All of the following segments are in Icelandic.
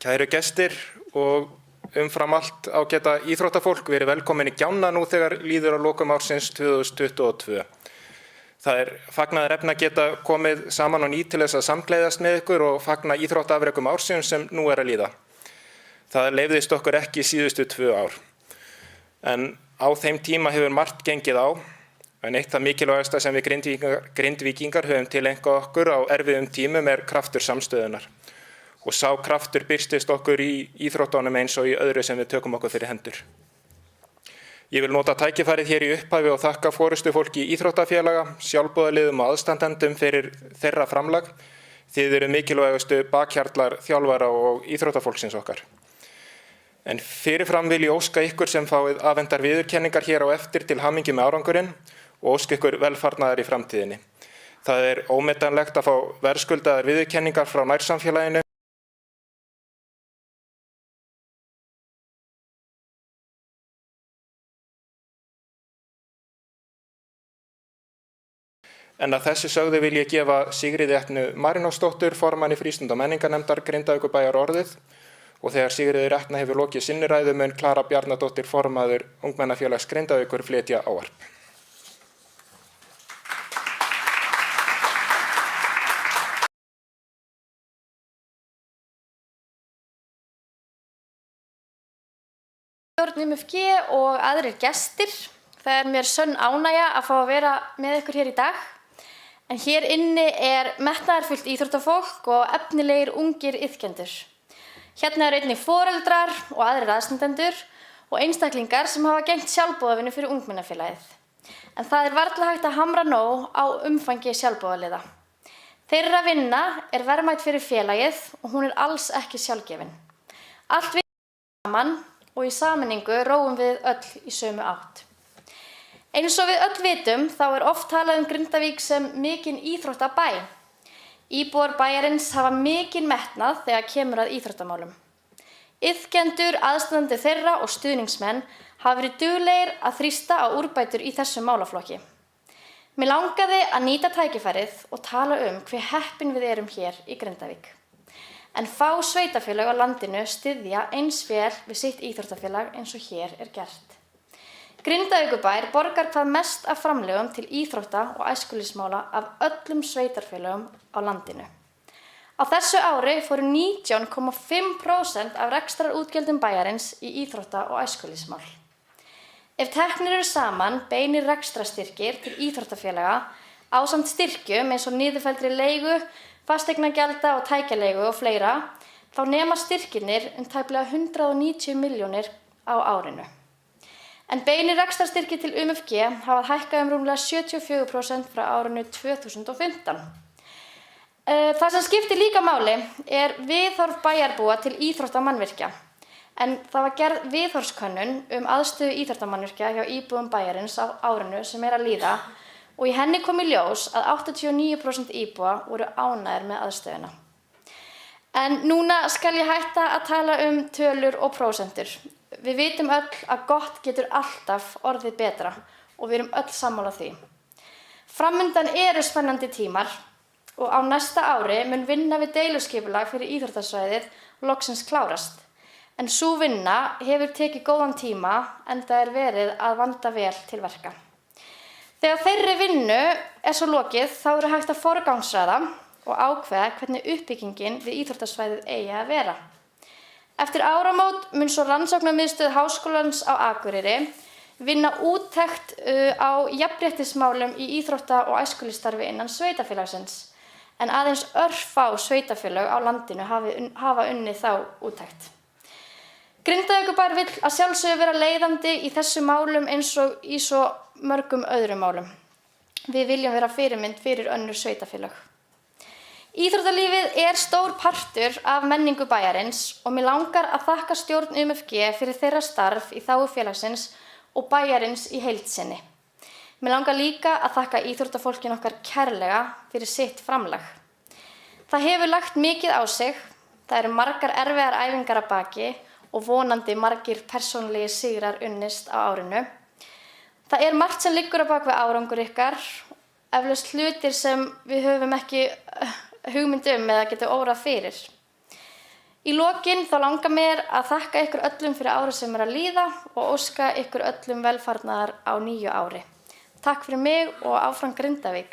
Kæru gestir og umfram allt ágæta íþróttafólk, við erum velkomin í Gjána nú þegar líður á lokum ársins 2022. Það fagnaðarefni að geta komið saman á ný til þess að samgleðjast með ykkur og fagna íþróttaafrekum ársins sem nú er að líða. Það leyfðist okkur ekki síðustu 2 ár. En á þeim tíma hefur margt gengið á, en eitt það mikilvægasta sem við Grindvíkingar höfum tileinkað okkur á erfiðum tímum er kraftur samstöðunar. Og sá kraftur birtist okkur í íþróttunum eins og í öðru sem við tökum okkur fyrir hendur. Ég vil nota tækifærið hér í upphafi og þakka forystufólki íþróttafélaga, sjálfboðaliðum og aðstandendum fyrir þeirra framlag. Þið eru mikilvægustu bakhjarlar þjálfara og íþróttafólksins okkar. En fyrirfram vil ég óska ykkur sem fáið afhendar viðurkenningar hér á eftir til hamingju með árangurinn og óska ykkur velfarnaðar í framtíðinni. Það er ómetanlegt að fá verðskuldaðar viðurkenningar frá nærsamfélaginu. En að þessu sögðu vil ég gefa Sigríði Etnu Marinósdóttur, formanni frístunda- og menningarnefndar Grindavíkurbæjar orðið og þegar Sigríður Etna hefur lokið sinni ræðu mun Klara Bjarnadóttir, formaður Ungmennafélags Grindavíkur, flytja ávarp. Stjórn UMFG og aðrir gestir. Það er mér sönn ánægja að fá að vera með ykkur hér í dag. En hér inni er metnaðarfullt íþróttafólk og efnilegir ungir iðkendur. Hérna eru einnig foreldrar og aðrir aðstandendur og einstaklingar sem hafa gegnt sjálfboðavinnu fyrir ungmennafélagið. En það er varla hægt að hamra nóg á umfangi sjálfboðaliða. Þeirra vinna er verðmæt fyrir félagið og hún er alls ekki sjálfgefin. Allt við saman og í sameiningu róum við öll í sömu átt. Eins og við öll vitum þá er oft talað Grindavík sem mikinn íþróttabæ. Íbúar bæjarins hafa mikinn metnað þegar kemur að íþróttamálum. Iðkendur, aðstandendur þeirra og stuðningsmenn hafa verið duglegir að þrýsta á úrbætur í þessum málaflokki. Mig langaði að nýta tækifærið og tala hve heppin við erum hér í Grindavík. En fá sveitarfélög á landinu styðja eins vel við sitt íþróttafélag eins og hér er gert. Grindavíkurbær borgar hvað mest af framlögum til íþrótta og æskulýðsmála af öllum sveitarfélögum á landinu. Á þessu ári fóru 19,5% af rekstrarútgjöldum bæjarins í íþrótta og æskulýðsmál. Ef teknir eru saman beinir rekstrarstyrkir til íþróttafélaga ásamt styrkjum eins og niðurfelldri leigu, fasteignagjalda og tækjaleigu og fleira, þá nema styrkirnir tæplega 190 milljónir á árinu. En beinir rekstrarstyrkir til UMFG hafa hækkað rúmlega 74% frá árinu 2015. Það sem skiptir líka máli er viðhorf bæjarbúa til íþróttamannvirkja. En það var gerð viðhorfskönnun aðstöðu íþróttamannvirkja hjá íbúum bæjarins á árinu sem er að líða og í henni kom í ljós að 89% íbúa voru ánægðir með aðstöðuna. En núna skal ég hætta að tala tölur og prósentur. Við vitum öll að gott getur alltaf orðið betra og við erum öll sammála því. Framundan eru spennandi tímar og á næsta ári mun vinna við deiluskipulag fyrir íþróttasvæðið loksins klárast. En sú vinna hefur tekið góðan tíma enda er verið að vanda vel til verka. Þegar þeirri vinnu er svo lokið þá eru hægt að forgangsraða og ákveða hvernig uppbyggingin við íþróttasvæðið eigi að vera. Eftir áramót mun svo rannsóknarmiðstöð Háskólans á Akureyri vinna úttekt á jafnréttismálum í íþrótta- og æskulýðsstarfi innan sveitarfélagsins, en aðeins örfá sveitarfélög á landinu hafa unnið þá úttekt. Grindavíkurbær vill að sjálfsögðu vera leiðandi í þessum málum eins og í svo mörgum öðrum málum. Við viljum vera fyrirmynd fyrir önnur sveitarfélög. Íþróttalífið er stór partur af menningu bæjarins og mig langar að þakka stjórn UMFG fyrir þeirra starf í þágu félagsins og bæjarins í heild sinni. Mig langar líka að þakka íþróttafólkinu okkar kærlega fyrir sitt framlag. Það hefur lagt mikið á sig, það eru margar erfiðar æfingar að baki og vonandi margir persónulegir sigrar unnist á árinu. Það er margt sem liggur á bak við árangur ykkar, eflaust hlutir sem við höfum ekki hugmynd eða getur órað fyrir. Í lokin þá langar mér að þakka ykkur öllum fyrir árið sem að líða og óska ykkur öllum velfarnaðar á nýju ári. Takk fyrir mig og áfram Grindavík.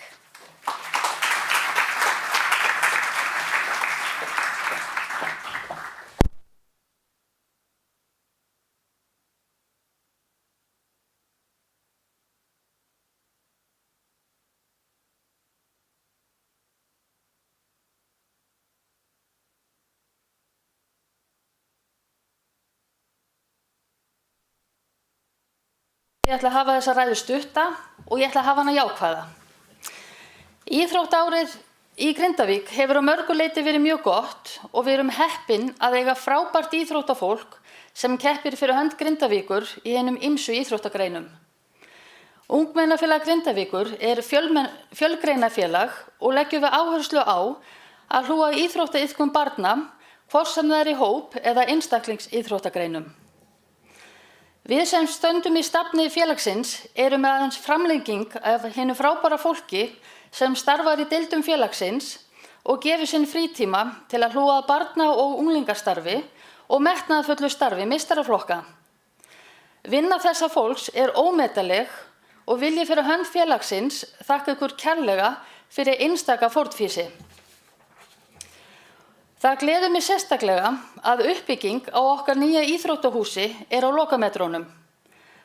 Ég ætla að hafa þessa ræðu stutta og ég ætla að hafa hana jákvæða. Íþróttárið í Grindavík hefur á mörgu leyti verið mjög gott og við erum heppin að eiga frábært íþróttafólk sem keppir fyrir hönd Grindavíkur í einum ýmsu íþróttagreinum. Ungmennafélag Grindavíkur er fjölgreinafélag og leggjum við áherslu á að hlúa að íþróttaiðkun barna, hvort sem það er í hóp eða einstaklingsíþróttagreinum. Við sem stöndum í stafni félagsins erum aðeins framlenging af hinu frábæra fólki sem starfar í deildum félagsins og gefur sinn frítíma til að hlúa að barna- og unglingastarfi og metnaðarfullu starfi meistaraflokka. Vinna þessa fólks er ómetaleg og vil ég fyrir hönd félagsins þakka ykkur kærlega fyrir einstaka fórnfýsi. Það gleður mig sérstaklega að uppbygging á okkar nýja íþróttahúsi er á lokametrónum.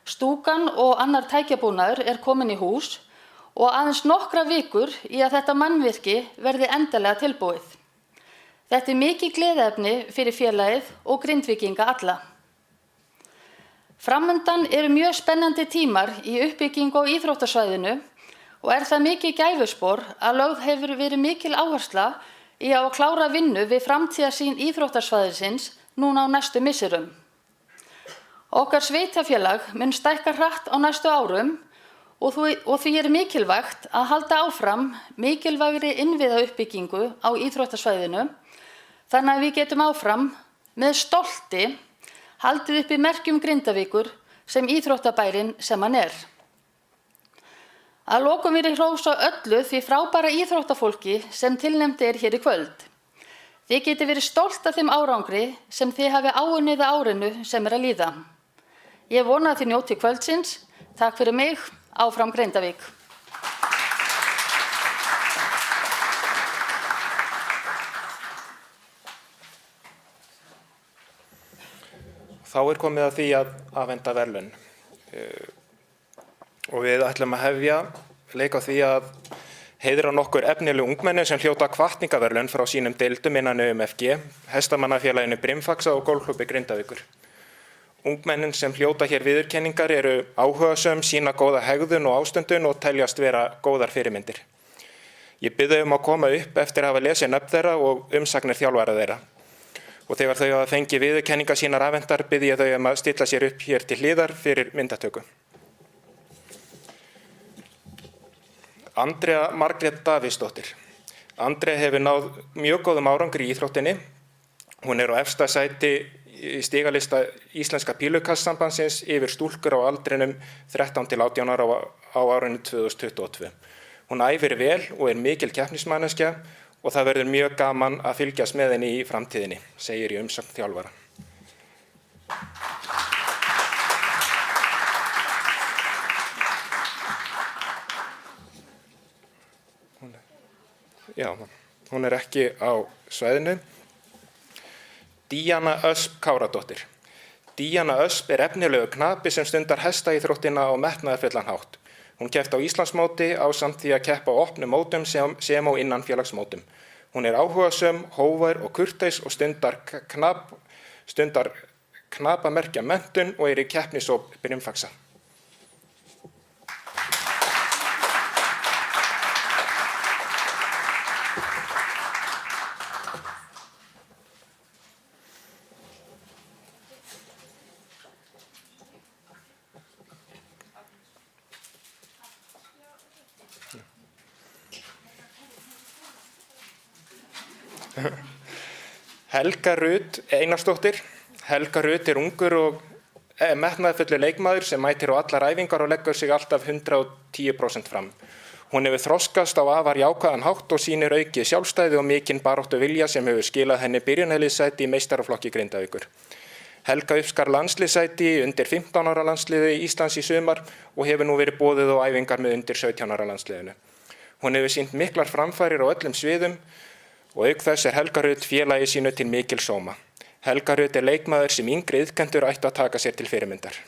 Stúkan og annar tækjabúnaður er komin í hús og aðeins nokkra vikur í að þetta mannvirki verði endanlega tilbúið. Þetta er mikið gleðiefni fyrir félagið og Grindvíkinga alla. Framundan eru mjög spennandi tímar í uppbyggingu á íþróttasvæðinu og er það mikið gæfuspor að lögð hefur verið mikil áhersla í að klára vinnu við framtíðarsýn íþróttasvæðisins núna á næstu misserum. Okkar sveitarfélag mun stækka hratt á næstu árum og því er mikilvægt að halda áfram mikilvægri innviðauppbyggingu á íþróttasvæðinu þannig að við getum áfram með stolti haldið uppi merkjum Grindavíkur sem íþróttabærinn sem hann er. Að lokum vil ég hrósa öllu því frábæra íþróttafólki sem tilnefnt er hér í kvöld. Þið getið verið stolt af þeim árangri sem þið hafi áunnið á árinu sem er að líða. Ég vona að þið njótið kvöldsins. Takk fyrir mig. Áfram Grindavík. Þá er komið að því að afhenda verðlaun. Og við ætlum að hefja leik á því að heiðra nokkur efnileg ungmenni sem hljóta hvatningaverðlaun frá sínum deildum innan UMFG, Hestamannafélaginu Brimfaxa og Golfklúbbi Grindavíkur. Ungmennin sem hljóta hér viðurkenningar eru áhugasöm, sýna góða hegðun og ástundun og teljast vera góðar fyrirmyndir. Ég bið þau að koma upp eftir að hafa lesið nöfn þeirra og umsagnir þjálfara þeirra. Og þegar þau hafa fengið viðurkenningar sínar afhentar bið ég þau að stilla sér upp hér til hliðar fyrir myndatöku. Andrea Margrét Davíðsdóttir. Andrea hefur náð mjög góðum árangri í íþróttinni. Hún er á efsta sæti í stigalista Íslenska pílukastsambandsins yfir stúlkur á aldrinum 13 til 18 ára á árinu 2022. Hún æfir vel og er mikil keppnismanneskja og það verður mjög gaman að fylgjast með henni í framtíðinni, segir í umsögn þjálfara. Já, hún er ekki á svæðinu. Díana Ösp Káradóttir. Díana Ösp er efnilegu knapi sem stundar hestaíþróttina á metnaðarfullan hátt. Hún keppti á Íslandsmóti ásamt því að keppa á opnum mótum sem á innan félagsmótum. Hún er áhugasöm, hógvær og kurteis og stundar knapamerkja menntun og er í keppnishóp Brimfaxa. Helga Rut Einarsdóttir. Helga Rut er ungur og metnaðarfullur leikmaður sem mætir á allar æfingar og leggur sig alltaf 110% fram. Hún hefur þroskast á afar jákvæðan hátt og sýnir aukið sjálfstæði og mikinn baráttu vilja sem hefur skilað henni byrjunarliðssæti í meistaraflokki Grindavíkur. Helga uppskar landsliðssæti undir 15 ára landsliði Íslands í sumar og hefur nú verið boðið á æfingar með undir 17 ára landsliðinu. Hún hefur sýnt miklar framfarir á öllum sviðum og auk þess Helga Rut félagi sínu til mikil sóma. Helga Rut leikmaður sem yngri iðkendur ættu að taka sér til fyrirmyndar.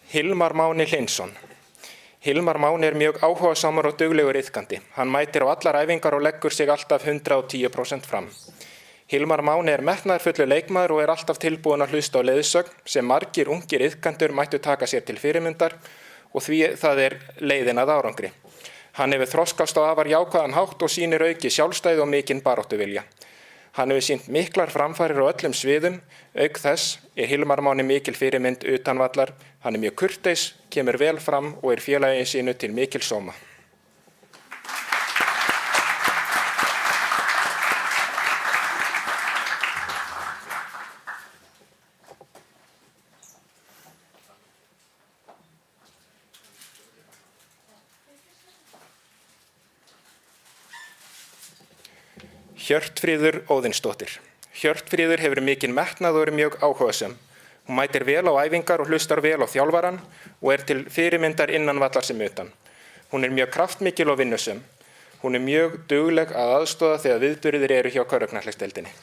Hilmar Máni Hlynsson. Hilmar Máni mjög áhugasamur og duglegur iðkandi. Hann mætir á allar æfingar og leggur sig alltaf 110% fram. Hilmar Máni metnaðarfullur leikmaður og alltaf tilbúinn að hlusta á leiðsögn sem margir ungir iðkendur mættu taka sér til fyrirmyndar og því það leiðin að árangri. Hann hefur þroskast á afar jákvæðan hátt og sýnir aukið sjálfstæði og mikinn baráttuvilja. Hann hefur sýnt miklar framfarir á öllum sviðum, auk þess Hilmar Máni mikil fyrirmynd utanvallar, hann mjög kurteis, kemur vel fram og félagi sínu til mikil sóma. Hjörtfríður Óðinsdóttir. Hjörtfríður hefur mikinn metnað og mjög áhugasöm. Hún mætir vel á æfingar og hlustar vel á þjálfarann og til fyrirmyndar innan vallar sem utan. Hún mjög kraftmikil og vinnusöm. Hún mjög dugleg að aðstoða þegar viðburðir eru hjá körfuknattleiksdeildinni.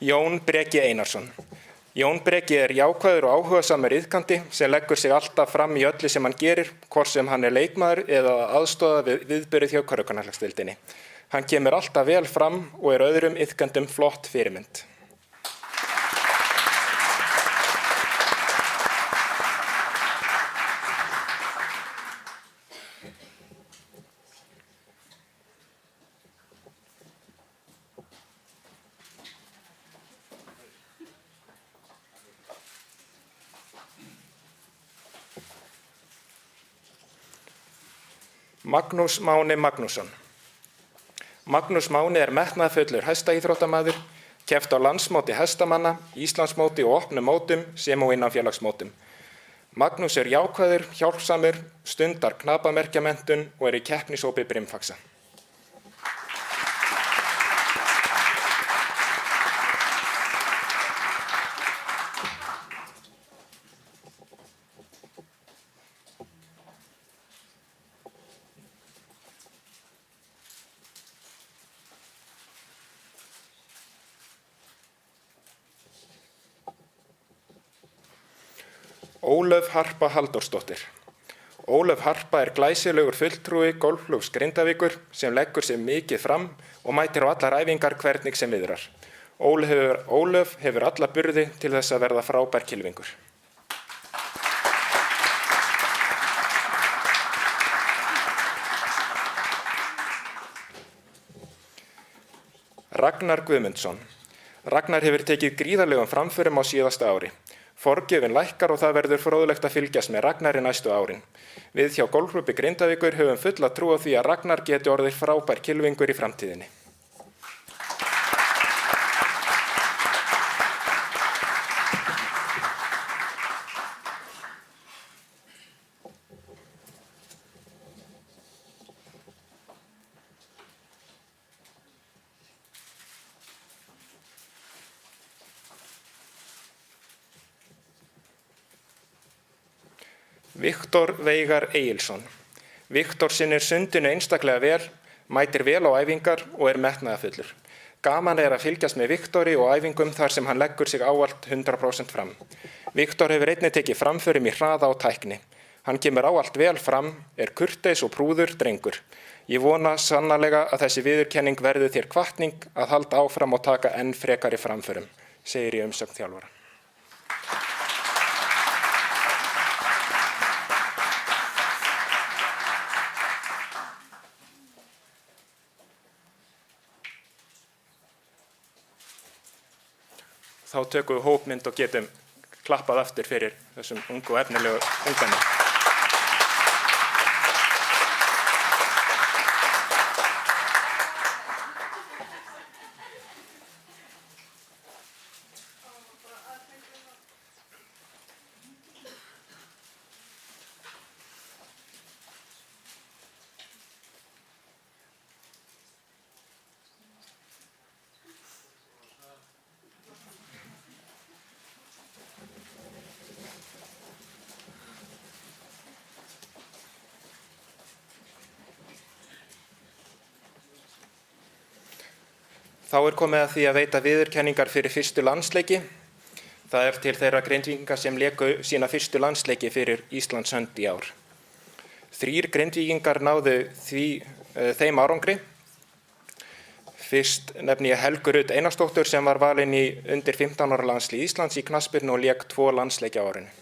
Jón Breki Einarsson. Jón Breki jákvæður og áhugasamur iðkandi sem leggur sig alltaf fram í öllu sem hann gerir, hvort sem hann leikmaður eða aðstoða við viðburðið hjá körfuknattleiksdeildinni. Hann kemur alltaf vel fram og öðrum iðkendum flott fyrirmynd. Magnús Máni Magnússon. Magnús Máni metnaðarfullur hestaíþróttamaður, keppt á landsmóti hestamanna, Íslandsmóti og opnum mótum sem og innan félagsmótum. Magnús jákvæður, hjálpsamur, stundar knapamerkjamenntun og í keppnishópi Brimfaxa. Ólöf Harpa Halldórsdóttir. Ólöf Harpa glæsilegur fulltrúi golfklúbbs Grindavíkur sem leggur sig mikið fram og mætir á allar æfingar hvernig sem viðrar. Ólöf hefur alla burði til þess að verða frábær kylfingur. Ragnar Guðmundsson. Ragnar hefur tekið gríðarlegum framförum á síðasta ári. Forgjöfin lækkar og það verður fróðlegt að fylgjast með Ragnari næstu árin. Við hjá golfklúbbi Grindavíkur höfum fulla trú á því að Ragnar geti orðið frábær kylfingur í framtíðinni. Viktor Veigar Egilsson. Viktor sinnir sundinu einstaklega vel, mætir vel á æfingar og metnaðarfullur. Gaman að fylgjast með Viktori og æfingum þar sem hann leggur sig ávallt 100% fram. Viktor hefur einnig tekið framförum í hraða og tækni. Hann kemur ávallt vel fram, kurteis og prúður drengur. Ég vona sannarlega að þessi viðurkenning verði þér hvatning að halda áfram og taka enn frekari framförum, segir í umsögn þjálfara. þá tökum við hópmynd og getum klappað aftur fyrir þessum ungu og efnilegu ungmennum. Þá komið að því að veita viðurkenningar fyrir fyrstu landsleiki. Það til þeirra Grindvíkinga sem léku sína fyrstu landsleiki fyrir Íslands hönd í ár. 3 Grindvíkingar náðu þeim árangri. Fyrst nefni ég Helgu Rut Einarsdóttur sem var valin í undir 15 ára landslið Íslands í knattspyrnu og lék 2 landsleiki á árinu.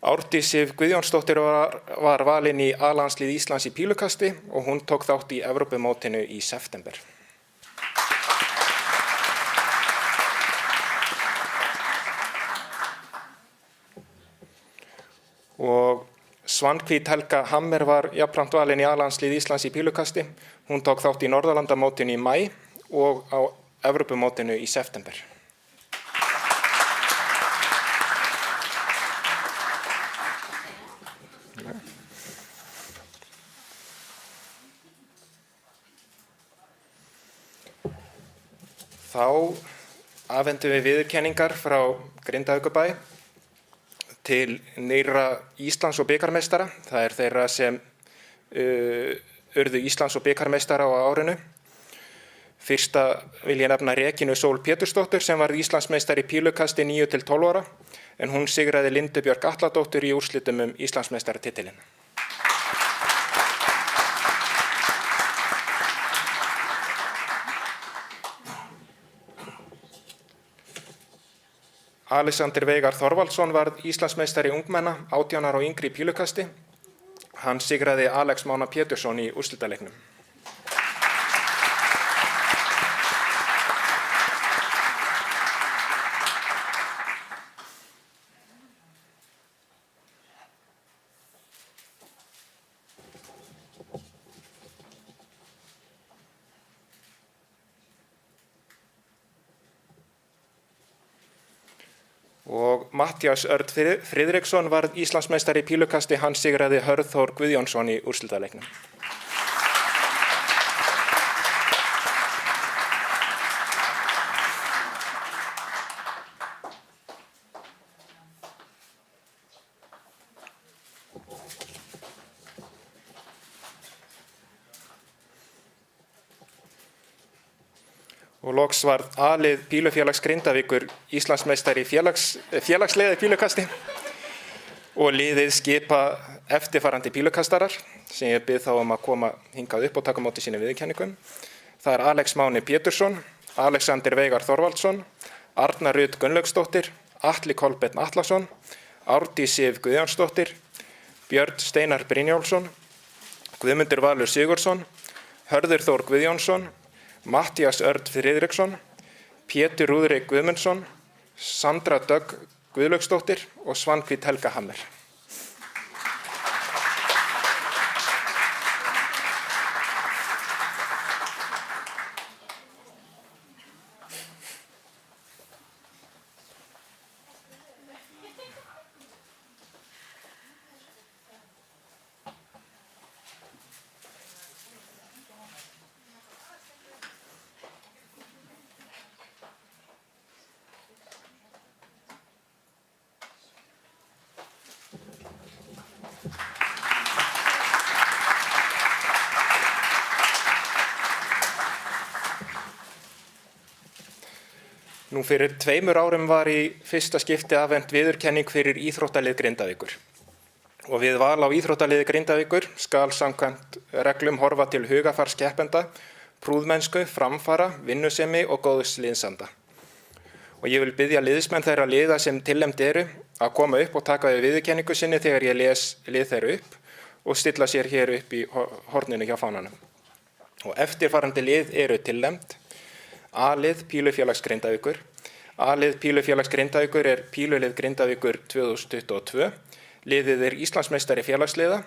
Árdís Sif Guðjónsdóttir var valin í A-landslið Íslands í pílukasti og hún tók þátt í Evrópumótinu í september. Og Svanhvít Helga Hammer var jafnframt valin í A-landslið Íslands í pílukasti. Hún tók þátt í Norðurlandamótinu í maí og á Evrópumótinu í september. Þá afhentum við viðurkenningar frá Grindavíkurbæ til nýrra Íslands- og bikarmeistara. Það þeirra sem urðu Íslands- og bikarmeistara á árinu. Fyrsta vil ég nefna Regínu Sól Pétursdóttur sem var Íslandsmeistari í pílukasti 9 til 12 ára en hún sigraði Lindu Björk Atladóttur í úrslitum Íslandsmeistaratitilinn. Alexander Veigar Þorvaldsson varð Íslandsmeistari ungmenna 18 ára og yngri í pílukasti. Hann sigraði Alex Mána Pétursson í úrslitaleiknum. Og Matthías Örn Friðriksson varð Íslandsmeistari í pílukasti, hann sigraði Hörð Þór Guðjónsson í úrslitaleiknum. Og loks varð A-lið Pílufélags Grindavíkur Íslandsmeistari í félagsliði pílukasti og liðið skipa eftirfarandi pílukastarar sem ég bið þá að koma hingað upp og taka á móti sínum viðurkenningum. Það Alex Máni Pétursson, Alexander Veigar Þorvaldsson, Arna Rut Gunnlaugsdóttir, Atli Kolbeinn Atlason, Árdís Sif Guðjónsdóttir, Björn Steinar Brynjólfsson, Guðmundur Valur Sigurðsson, Hörður Þór Guðjónsson, Matthías Örn Friðriksson, Pétur Rúðrik Guðmundsson, Sandra Dögg Guðlaugsdóttir og Svanhvít Helga Hammer. Nú fyrir 2 árum var í fyrsta skipti afhent viðurkenning fyrir íþróttalið Grindavíkur. Og við val á íþróttaliði Grindavíkur skal samkvæmt reglum horfa til hugafars keppenda, prúðmennsku, framfara, vinnusemi og góðs liðsanda. Og ég vil biðja liðsmenn þeirra liða sem tilnefnd eru að koma upp og taka við viðurkenningu sinni þegar ég les lið þeirra upp og stilla sér hér upp í horninu hjá fánanum. Og eftirfarandi lið eru tilnefnd: A-lið Pílufélags Grindavíkur. A-lið Pílufélags Grindavíkur er Pílulið Grindavíkur 2022. Liðið er Íslandsmeistari félagsliða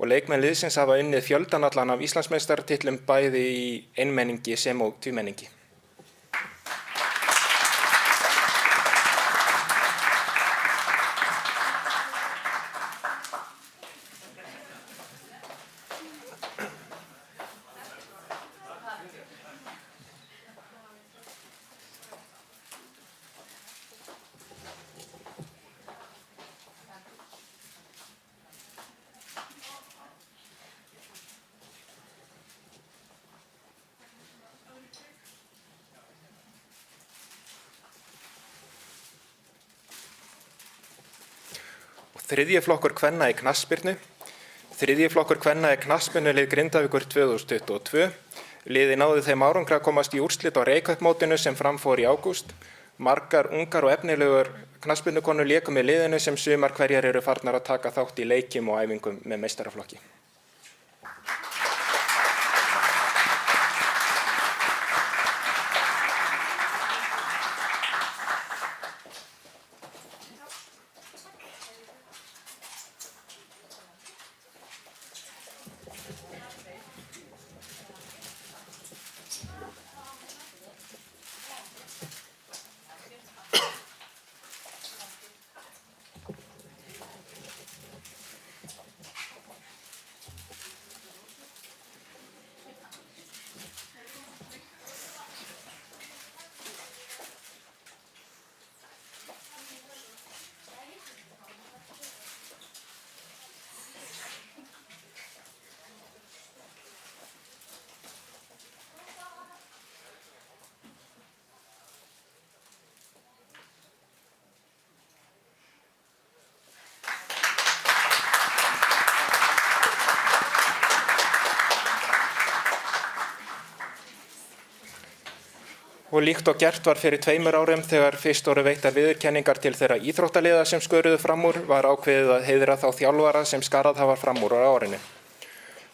og leikmenn liðsins hafa unnið fjöldan allan af Íslandsmeistaratitlum bæði í einmenningi sem og tvímenningi. Þriðji flokkur kvenna í knattspyrnu. Þriðji flokkur kvenna er knattspyrnulið Grindavíkur 2022. Liðið náði þeim árangri að komast í úrslit á Reykjavík-mótinu sem fram fór í ágúst. Margar ungar og efnilegur knattspyrnukonur léku með liðinu sem sumar hverjar eru farnar að taka þátt í leikjum og æfingum með meistaraflokki. Og líkt og gert var fyrir 2 árum þegar fyrst voru veittar viðurkenningar til þeirra íþróttaliða sem sköruðu fram úr, var ákveðið að heiðra þá þjálfara sem skarað hafa fram úr á árinu.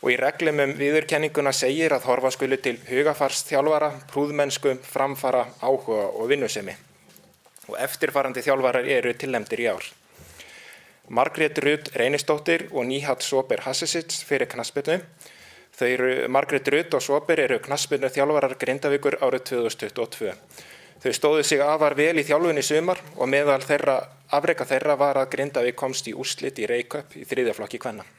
Og í reglum viðurkenninguna segir að horfa skuli til hugafars þjálfara, prúðmennsku, framfara, áhuga og vinnusemi. Og eftirfarandi þjálfarar eru tilnefndir í ár: Margrét Rut Reynisdóttir og Nihat Sober Hasesic fyrir knattspyrnu. Þau eru Margrét Rut og Sober eru knattspyrnu þjálfarar Grindavíkur árið 2022. Þau stóðu sig afar vel í þjálfun í sumar og meðal afreka þeirra var að Grindavík komst í úrslit í Reykjavík í 3. flokki kvenna.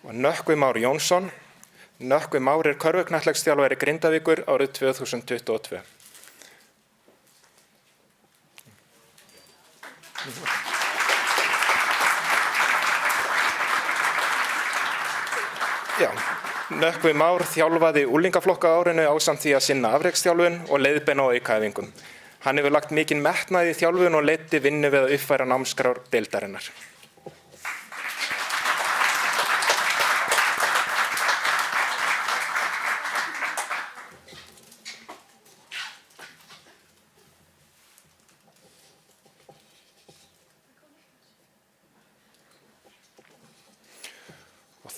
Og Nökkvi Már Jónsson. Nökkvi Már er körfuknattleiksþjálfari Grindavíkur árið 2022. Nökkvi Már þjálfaði úlingaflokka á árinu ásamt því að sinna afreksþjálfun og leiðbeina á aukaæfingum. Hann hefur lagt mikinn metnað í þjálfun og leiddi vinnu við að uppfæra námskrár deildarinnar.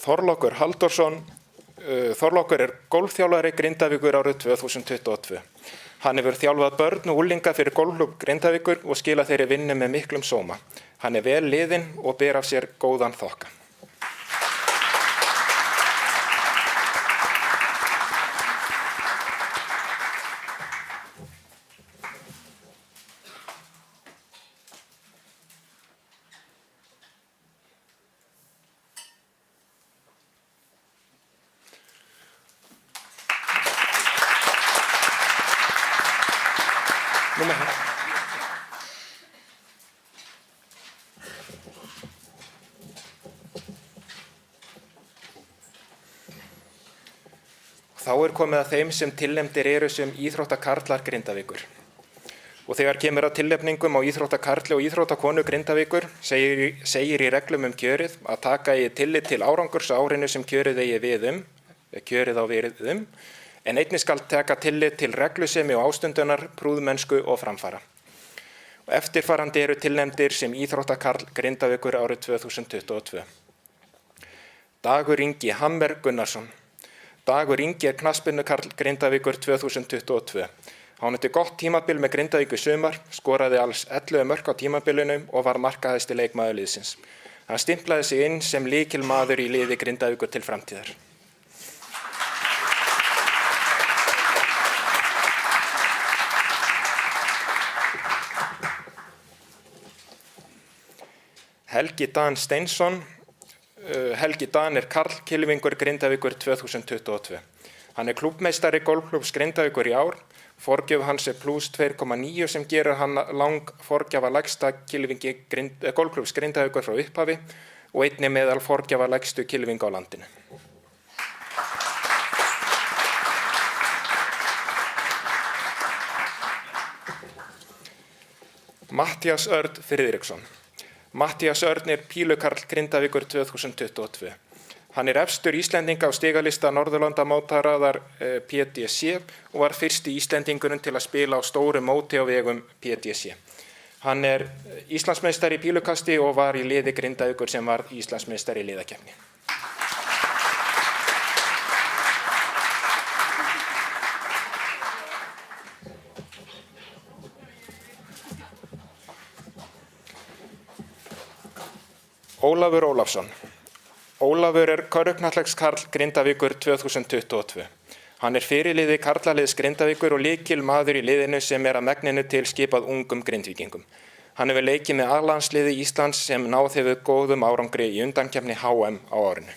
Þorlákur Halldórsson. Þorlákur er golfþjálfari Grindavíkur árið 2022. Hann hefur þjálfað börn og unglinga fyrir golfklúbb Grindavíkur og skilað þeirri vinnu með miklum sóma. Hann er vel liðinn og ber af sér góðan þokka. Þá komið að þeim sem tilnefndir eru sem íþróttakarlar Grindavíkur. Og þegar kemur að tilnefningum á íþróttakarli og íþróttakonu Grindavíkur segir í reglum kjörið að taka eigi tillit til árangurs á árinu sem kjörið á við en einnig skal taka tillit til reglusemi og ástundunar, prúðmennsku og framfara. Og eftirfarandi eru tilnefndir sem íþróttakarl Grindavíkur árið 2022. Dagur Ingi Hammer Gunnarsson. Dagur Ingi knattspyrnukarl Grindavíkur 2022. Hann átti gott tímabil með Grindavík í sumar, skoraði alls 11 mörk á tímabilinu og var markahæsti leikmaður liðsins. Hann stimplaði sig inn sem lykilmaður í liði Grindavíkur til framtíðar. Helgi Dan Steinsson. Helgi Dan karlkylfingur Grindavíkur 2022. Hann klúbbmeistari golfklúbbs Grindavíkur í ár. Forgjöf hans plus 2,9 sem gerir hann lang forgjafa lægsta kylfingi golfklúbbs Grindavíkur frá upphafi og einnig meðal forgjafa lægstu kylfinga á landinu. Matthías Örn Friðriksson. Matthías Örn pílukarl Grindavíkur 2022. Hann efstur Íslendinga á stigalista Norðurlandamótaraðar PDC og var fyrsti Íslendingurinn til að spila á stóru móti á vegum PDC. Hann Íslandsmeistari í pílukasti og var í liði Grindavíkur sem var Íslandsmeistari í liðakeppni. Ólafur Ólafsson. Ólafur körfuknattleikskarl Grindavíkur 2022. Hann fyrirliði karlaliðs Grindavíkur og lykilmaður í liðinu sem að megninu til skipað ungum Grindvíkingum. Hann hefur leikið með A-landsliði Íslands sem náð hefur góðum árangri í undankeppni HM á árinu.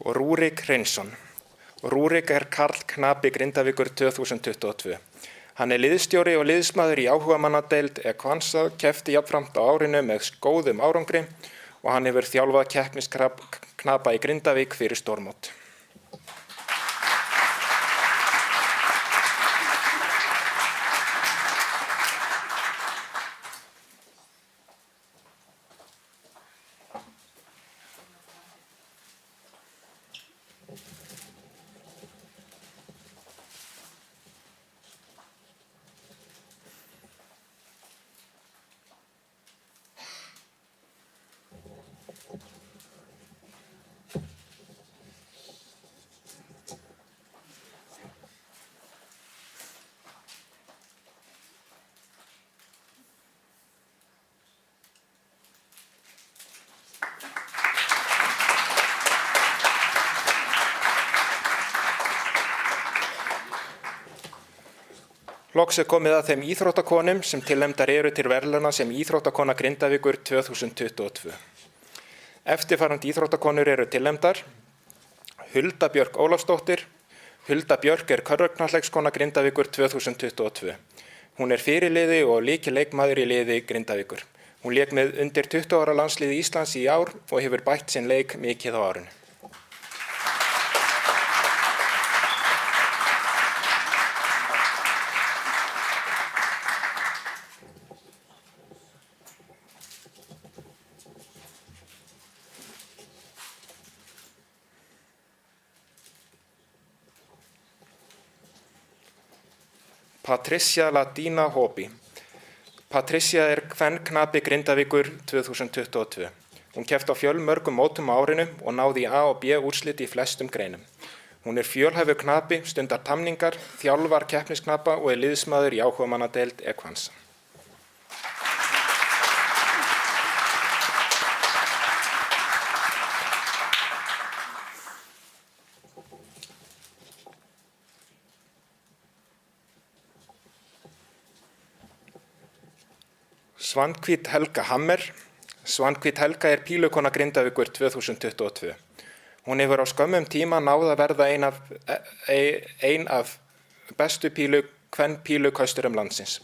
Og Rúrik Hreinsson. Rúrik karl knapi Grindavíkur 2022. Hann liðsstjóri og liðsmaður í áhugamannadeild Kvansa, keppti jafnframt á árinu með góðum árangri og hann hefur þjálfað keppnisknapa í Grindavík fyrir stórmót. Loks komið að þeim íþróttakonum sem tilnefndar eru til verðlauna sem íþróttakona Grindavíkur 2022. Eftirfarandi íþróttakonur eru tilnefndar: Hulda Björk Ólafsdóttir. Hulda Björk körfuknattleikskona Grindavíkur 2022. Hún fyrirliði og lykilleikmaður í liði Grindavíkur. Hún lék með undir 20 ára landsliði Íslands í ár og hefur bætt sinn leik mikið á árinu. Patricia Ladina Hopi. Patricia kvenknapi Grindavíkur 2022. Hún keppti á fjölmörgum mótum á árinu og náði í A og B úrslit í flestum greinum. Hún fjölhæfur knapi, stundar tamningar, þjálfar keppnisknapa og liðsmaður í áhugamannadeild Kvansa. Svanhvít Helga Hammer. Svanhvít Helga pílukona Grindavíkur 2022. Hún hefur á skömmum tíma náð að verða ein af bestu kvenpílukösturum landsins.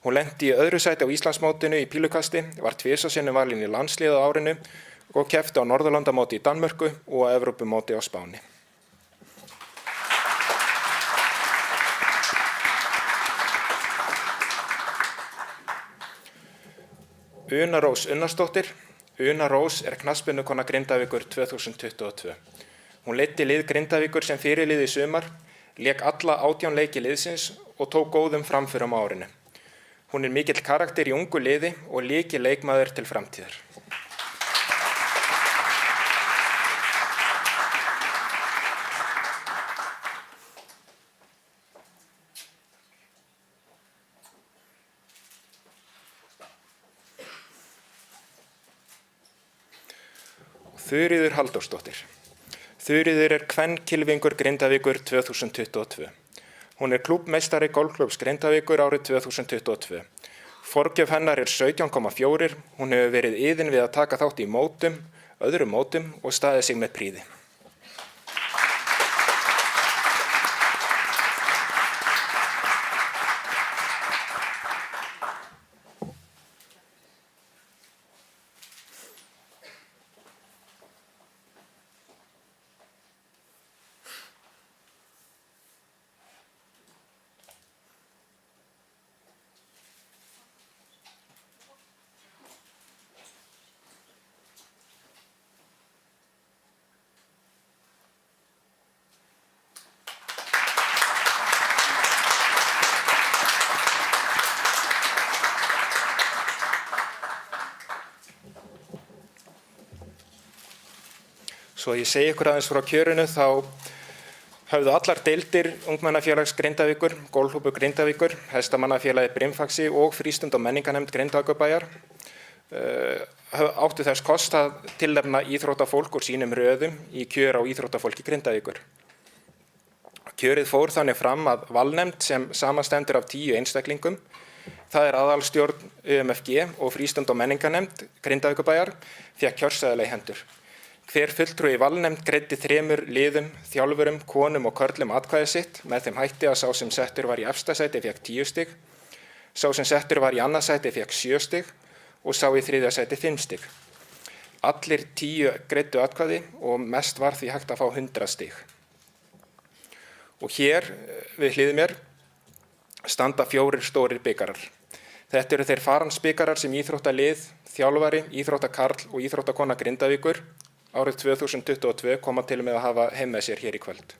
Hún lenti í öðru sæti á Íslandsmótinu í pílukasti, var tvisvar sinnum valin í landslið á árinu og keppti á Norðurlandamóti í Danmörku og á Evrópumóti á Spáni. Una Rós Unnarsdóttir. Una Rós knattspyrnukona Grindavíkur 2022. Hún leiddi lið Grindavíkur sem fyrirlið í sumar, lék alla 18 leiki liðsins og tók góðum framförum á árinu. Hún mikill karakter í ungu liði og lykilleikmaður til framtíðar. Þuríður Halldórsdóttir. Þuríður kvenkylfingur Grindavíkur 2022. Hún klúbbmeistari golfklúbbs Grindavíkur árið 2022. Forgjöf hennar 17,4. Hún hefur verið iðin við að taka þátt í mótum, öðrum mótum og staðið sig með prýði. Svo ég segi ykkur aðeins frá kjörinu, þá höfðu allar deildir Ungmennafélags Grindavíkur, Golfhópur Grindavíkur, Hestamannafélagi Brimfaxi og Frístund- og menningarnefnd Grindavíkurbæjar áttu þess kost að tilnefna íþróttafólk úr sínum röðum í kjör á íþróttafólki Grindavíkur. Kjörið fór þannig fram að valnefnd sem samanstendur af 10 einstaklingum, það aðalstjórn UMFG og Frístund- og menningarnefnd Grindavíkurbæjar, fékk kjörseðla í hendur. Hver fulltrúi í valnefnd greiddi 3 liðum, þjálfurum, konum og körlum atkvæði sitt með þeim hætti að sá sem settur var í efsta sæti fékk 10 stig, sá sem settur var í annað sæti fékk 7 stig og sá í þriðja sæti 5 stig. Allir 10 greiddu atkvæði og mest var því hægt að fá 100 stig. Og hér við hlið mér standa 4 stórir bikarar. Þetta eru þeir faransbikarar sem íþróttalið, þjálfari, íþróttakarl og íþróttakona Grindavíkur árið 2022 koma til með að hafa heim með sér hér í kvöld.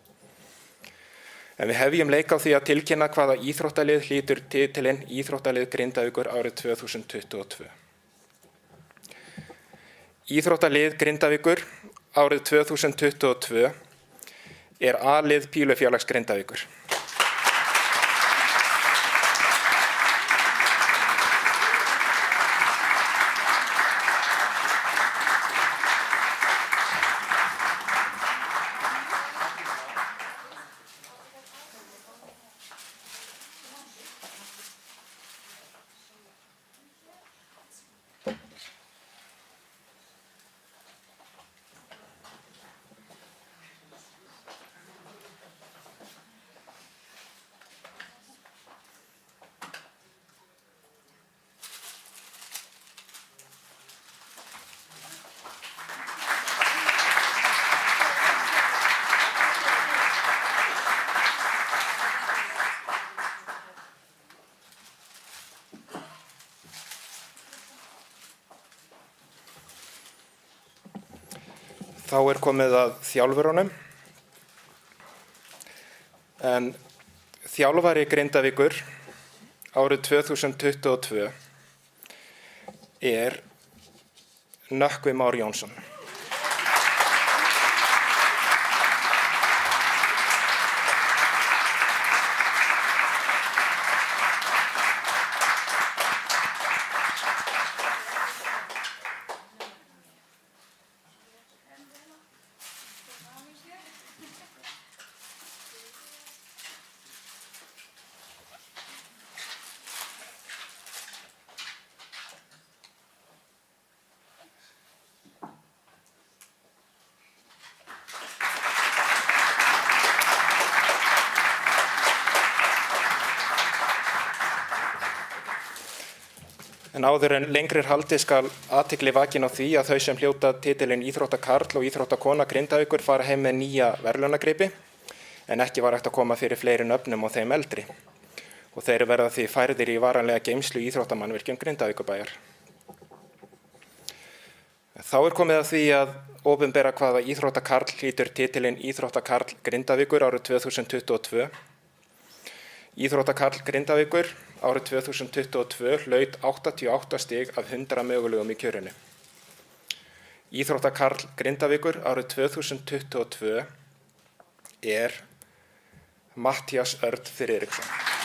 En við hefjum leik á því að tilkynna hvaða íþróttalið hlýtur titilinn Íþróttalið Grindavíkur árið 2022. Íþróttalið Grindavíkur árið 2022 A-lið Pílufélags Grindavíkur. Þá komið að þjálfurunum. En þjálfari Grindavíkur árið 2022 Nökkvi Már Jónsson. En áður en lengri er haldið skal athygli vakin á því að þau sem hljóta titilinn íþróttakarl og íþróttakona Grindavíkur fara heim með nýja verðlaunagripi, en ekki var hægt að koma fyrir fleiri nöfnum og þeim eldri. Og þeir verða því færðir í varanlega geymslu í íþróttamannvirkjum Grindavíkurbæjar. Þá er komið að því að opinbera hvaða íþróttakarl hlýtur titilinn Íþróttakarl Grindavíkur árið 2022. Íþróttakarl Grindavíkur árið 2022 hlaut 88 stig af 100 mögulegum í kjörinu. Íþróttakarl Grindavíkur árið 2022 er Matthías Örn Friðriksson.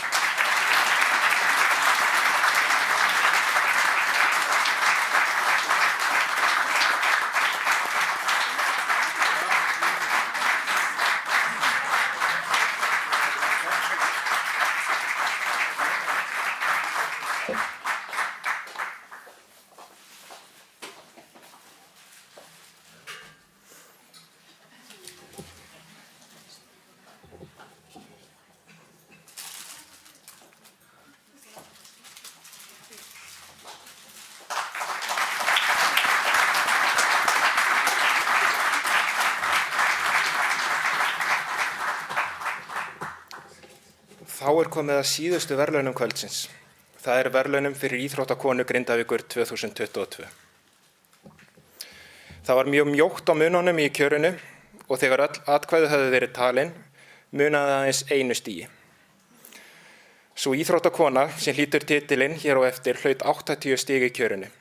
Þá er komið að síðustu verðlaunum kvöldsins. Það er verðlaunum fyrir íþróttakonu Grindavíkur 2022. Það var mjög mjótt á mununum í kjörinu og þegar öll atkvæði höfðu verið talin, munaði aðeins einu stigi. Sú íþróttakona sem hlýtur titilinn hér á eftir hlaut 80 stig í kjörinu.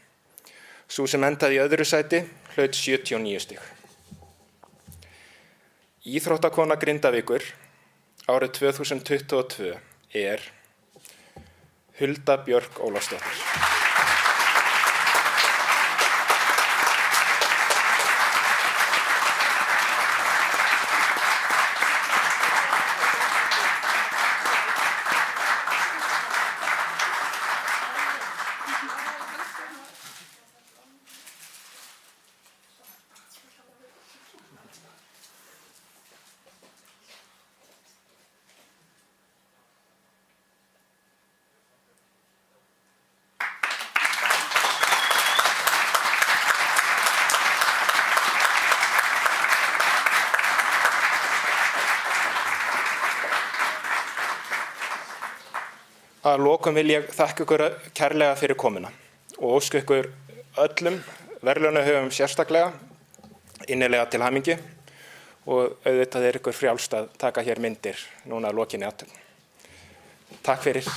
Sú sem endaði í öðru sæti hlaut 79 stig. Íþróttakona Grindavíkur árið 2022 er Hulda Björk Ólafsdóttir. Að lokum vil ég þakka ykkur kærlega fyrir komuna og óska ykkur öllum verðlaunahöfum sérstaklega innilega til hamingju og auðvitað ykkur frjálst að taka hér myndir núna að lokinni athöfn. Takk fyrir.